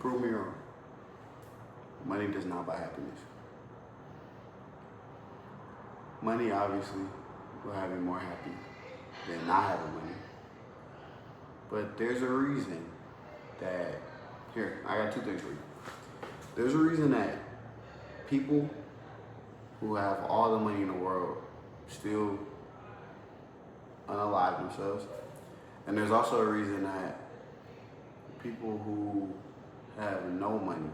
prove me wrong. Money does not buy happiness. Money obviously will have you more happy than not having money. But there's a reason that, here, I got two things for you. There's a reason that people who have all the money in the world still unalive themselves. And there's also a reason that people who have no money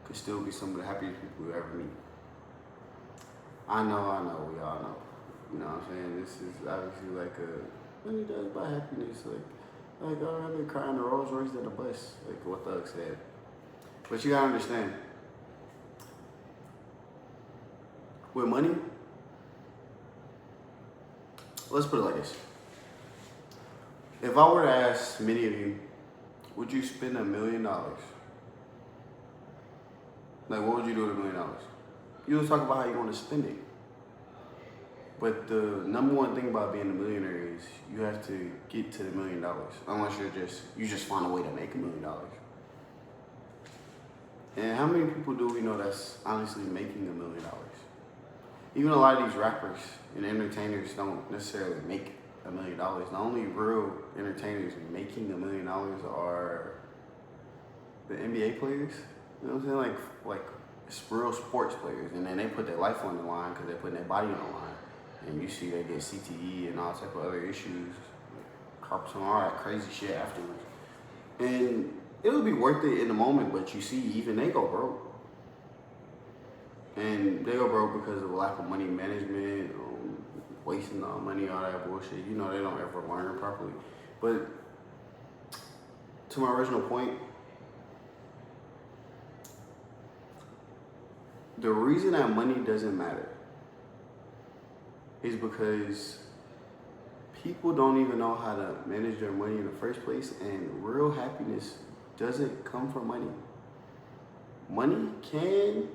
could still be some of the happiest people you ever meet. I know, we all know. You know what I'm saying? This is obviously like money does buy happiness. Like I'd rather cry in a Rolls Royce than a bus, like what Thug said. But you gotta understand, with money, let's put it like this. If I were to ask many of you, would you spend $1 million? Like, what would you do with $1 million? You would talk about how you want to spend it. But the number one thing about being a millionaire is you have to get to the $1 million. Unless you just find a way to make $1 million. And how many people do we know that's honestly making $1 million? Even a lot of these rappers and entertainers don't necessarily make $1 million. The only real entertainers making $1 million are the NBA players. You know what I'm saying? Like real sports players, and then they put their life on the line because they're putting their body on the line. And you see they get CTE and all type of other issues, carpal tunnel, all that crazy shit afterwards. And it'll be worth it in the moment, but you see, even they go broke. And they go broke because of a lack of money management, wasting all money, all that bullshit. You know, they don't ever learn properly. But to my original point, the reason that money doesn't matter is because people don't even know how to manage their money in the first place, and real happiness doesn't come from money. Money can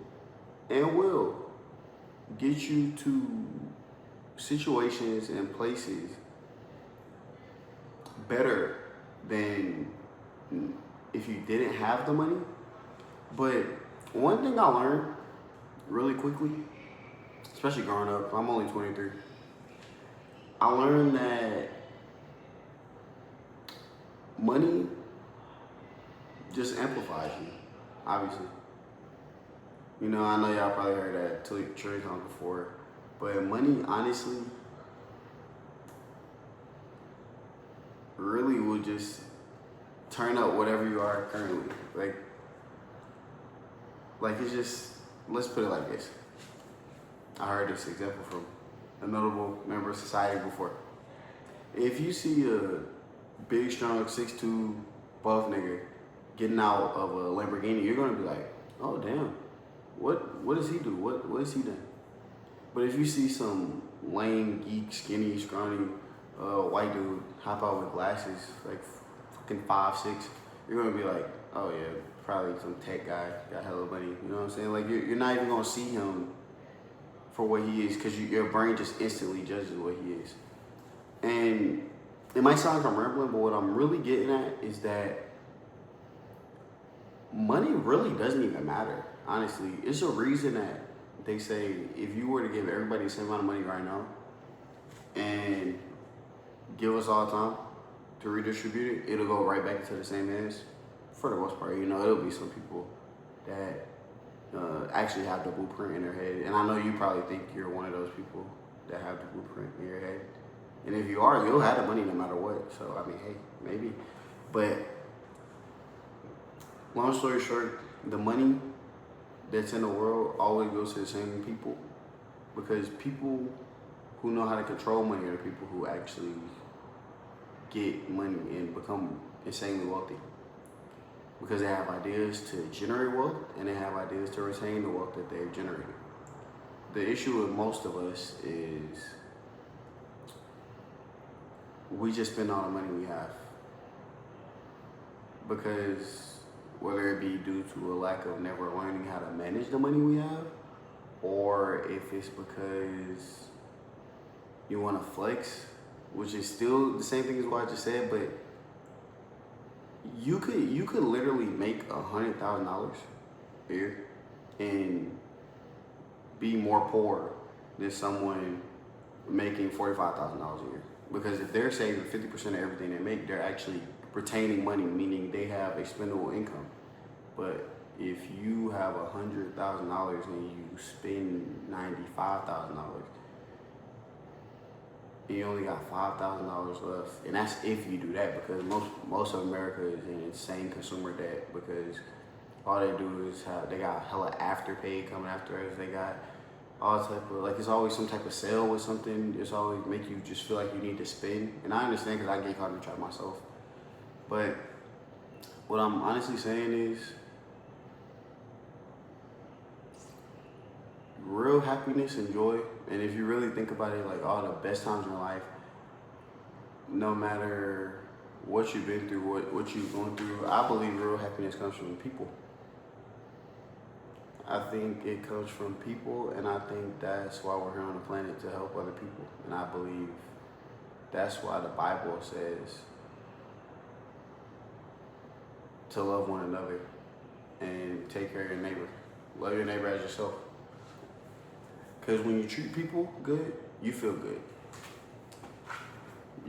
and will get you to situations and places better than if you didn't have the money. But one thing I learned really quickly, especially growing up, I'm only 23, I learned that money just amplifies you, obviously. You know, I know y'all probably heard that Trey song before, but money honestly really will just turn up whatever you are currently. Like it's just, let's put it like this. I heard this example from a notable member of society before. If you see a big, strong, 6'2" buff nigga getting out of a Lamborghini, you're gonna be like, oh damn, what does he do? What has he done? But if you see some lame, geek, skinny, scrawny, white dude hop out with glasses, like fucking 5'6", you're gonna be like, oh yeah, probably some tech guy, got hella money. You know what I'm saying? Like you're not even gonna see him for what he is, because your brain just instantly judges what he is. And it might sound like I'm rambling, but what I'm really getting at is that money really doesn't even matter, honestly. It's a reason that they say if you were to give everybody the same amount of money right now and give us all time to redistribute it, it'll go right back into the same hands. For the most part, you know, it'll be some people that actually have the blueprint in their head. And I know you probably think you're one of those people that have the blueprint in your head. And if you are, you'll have the money no matter what. So, I mean, hey, maybe. But long story short, the money that's in the world always goes to the same people, because people who know how to control money are the people who actually get money and become insanely wealthy, because they have ideas to generate wealth and they have ideas to retain the wealth that they've generated. The issue with most of us is we just spend all the money we have, because whether it be due to a lack of never learning how to manage the money we have, or if it's because you want to flex, which is still the same thing as what I just said, but you could literally make $100,000 a year and be more poor than someone making $45,000 a year. Because if they're saving 50% of everything they make, they're actually retaining money, meaning they have expendable income. But if you have $100,000 and you spend $95,000, you only got $5,000 left, and that's if you do that. Because most of America is in insane consumer debt because all they do is they got hella afterpay coming after us. They got all type of, like, it's always some type of sale with something. It's always make you just feel like you need to spend. And I understand because I get caught in the trap myself. But what I'm honestly saying is, real happiness and joy, and if you really think about it, like all the best times in your life, no matter what you've been through, what you've gone through, I believe real happiness comes from people. I think it comes from people, and I think that's why we're here on the planet, to help other people. And I believe that's why the Bible says to love one another and take care of your neighbor. Love your neighbor as yourself. Because when you treat people good, you feel good.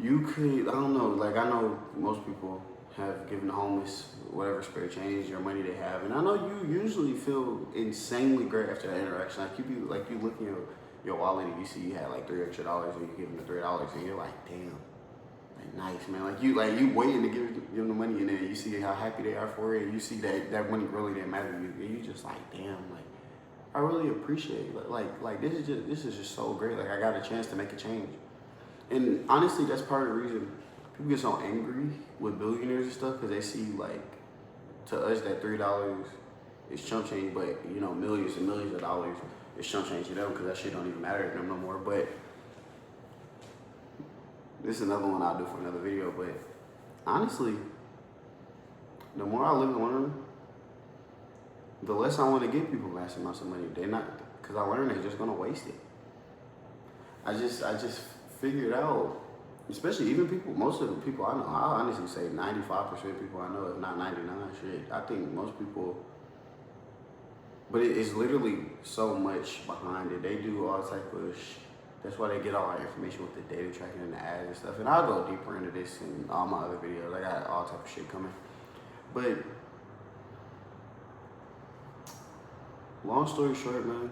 You could, I don't know, like I know most people have given the homeless whatever spare change or money they have, and I know you usually feel insanely great after that interaction. Like you look in your wallet and you see you had like $3 extra and you give them the $3 and you're like, damn, like nice, man. Like you waiting to give them the money, and then you see how happy they are for it, and you see that money really didn't matter to you, and you just like, damn, like I really appreciate it. Like this is just so great. Like I got a chance to make a change. And honestly, that's part of the reason people get so angry with billionaires and stuff, because they see, like, to us that $3 is chump change, but you know, millions and millions of dollars is chump change to them, because that shit don't even matter to them no more. But this is another one I'll do for another video. But honestly, the more I live and learn, the less I want to give people massive amounts of money. They're not, because I learned they're just gonna waste it. I just figured out, especially even people, most of the people I know, I honestly say 95% of people I know, if not 99, shit. I think most people, but it's literally so much behind it. They do all type of that's why they get all our information with the data tracking and the ads and stuff. And I'll go deeper into this in all my other videos. I got all type of shit coming. But long story short, man,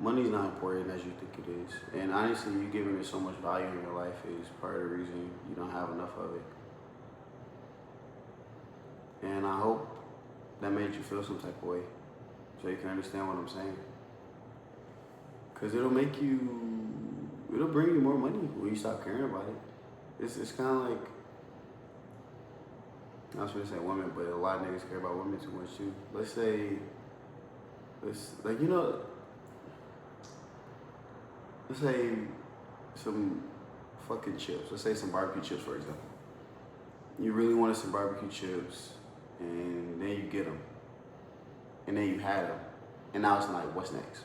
money's not important as you think it is. And honestly, you giving it so much value in your life is part of the reason you don't have enough of it. And I hope that made you feel some type of way, so you can understand what I'm saying. Because it'll bring you more money when you stop caring about it. It's kind of like, I was gonna say women, but a lot of niggas care about women too much too. Let's say, like, you know, let's say some fucking chips. Let's say some barbecue chips, for example. You really wanted some barbecue chips, and then you get them, and then you had them, and now it's like, what's next?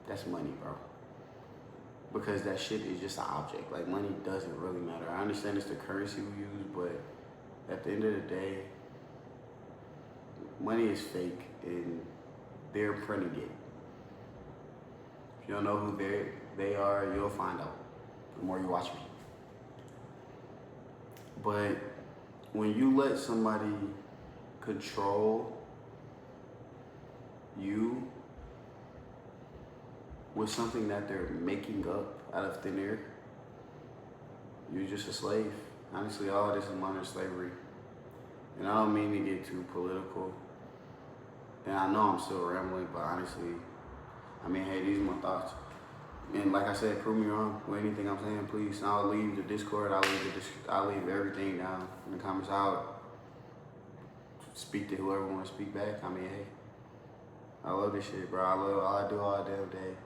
That's money, bro. Because that shit is just an object. Like, money doesn't really matter. I understand it's the currency we use, but at the end of the day, money is fake, and they're printing it. If you don't know who they are, you'll find out the more you watch me. But when you let somebody control you with something that they're making up out of thin air, you're just a slave. Honestly, all of this is modern slavery. And I don't mean to get too political. And I know I'm still rambling, but honestly, I mean, hey, these are my thoughts. And like I said, prove me wrong with anything I'm saying, please. I'll leave the Discord, I'll leave everything down in the comments. I'll speak to whoever wants to speak back. I mean, hey, I love this shit, bro. All I do all damn day.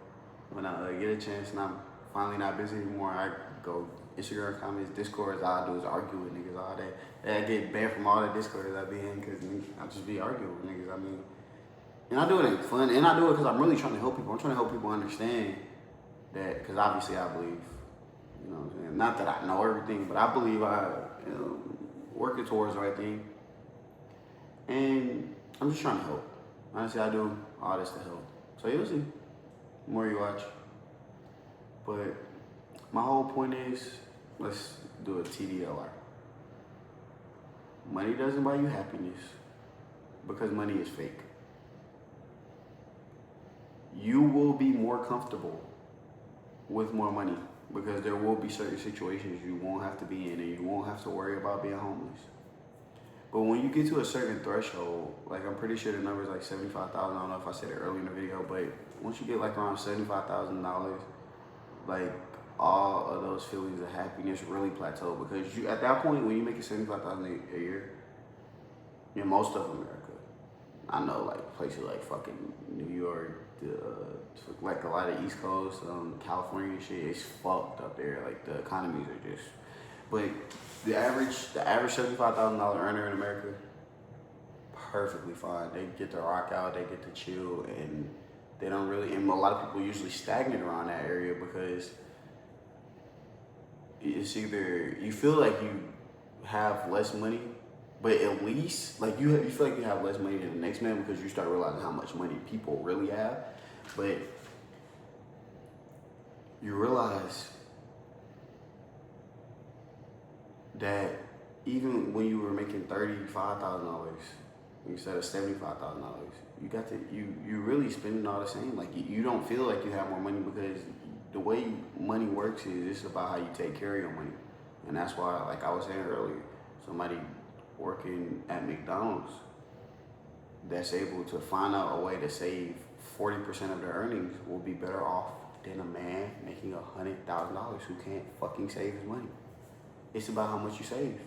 When I get a chance and I'm finally not busy anymore, I go Instagram comments, Discords. All I do is argue with niggas all day. And I get banned from all the Discords I be in because I just be arguing with niggas. I mean, and I do it in fun, and I do it because I'm really trying to help people. I'm trying to help people understand that, because obviously I believe, you know what I'm saying? Not that I know everything, but I believe working towards the right thing. And I'm just trying to help. Honestly, I do all this to help. So you'll see. The more you watch. But my whole point is, let's do a TDLR. Money doesn't buy you happiness because money is fake. You will be more comfortable with more money because there will be certain situations you won't have to be in and you won't have to worry about being homeless. But when you get to a certain threshold, like I'm pretty sure the number is like $75,000. I don't know if I said it earlier in the video, but once you get like around $75,000, like all of those feelings of happiness really plateau because you at that point when you make $75,000 a year, in most of America, I know like places like fucking New York, like a lot of East Coast, California and shit, it's fucked up there. Like the economies are just. But the average $75,000 earner in America, perfectly fine. They get to rock out, they get to chill, and they don't really. And a lot of people usually stagnate around that area because it's either you feel like you have less money, but at least like you feel like you have less money than the next man because you start realizing how much money people really have, but you realize that even when you were making $35,000 instead of $75,000, you really spending all the same. Like you don't feel like you have more money because the way money works is it's about how you take care of your money, and that's why, like I was saying earlier, somebody working at McDonald's that's able to find out a way to save 40% of their earnings will be better off than a man making $100,000 who can't fucking save his money. It's about how much you save.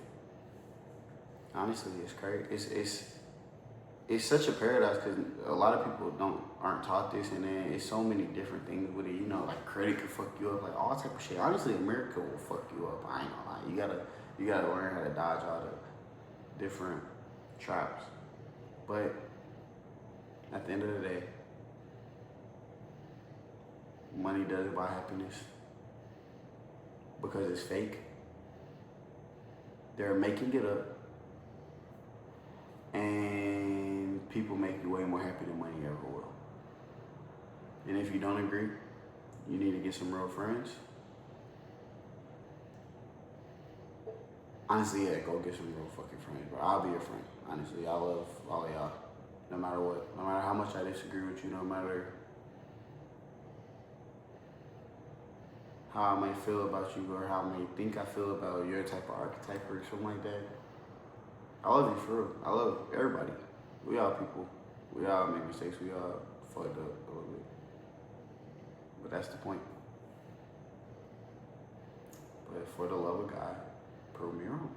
Honestly, it's crazy. It's such a paradox because a lot of people aren't taught this, and then it's so many different things with it. You know, like credit can fuck you up, like all type of shit. Honestly, America will fuck you up. I ain't gonna lie. You gotta learn how to dodge all the different traps. But at the end of the day, money doesn't buy happiness because it's fake. They're making it up, and people make you way more happy than money ever will. And if you don't agree, you need to get some real friends. Honestly, yeah, go get some real fucking friends, bro. I'll be your friend. Honestly, I love all of y'all. No matter what, no matter how much I disagree with you, no matter how I might feel about you or how I may think I feel about your type of archetype or something like that. I love you for real. I love everybody. We all people. We all make mistakes. We all fucked up a little bit. But that's the point. But for the love of God, prove me wrong.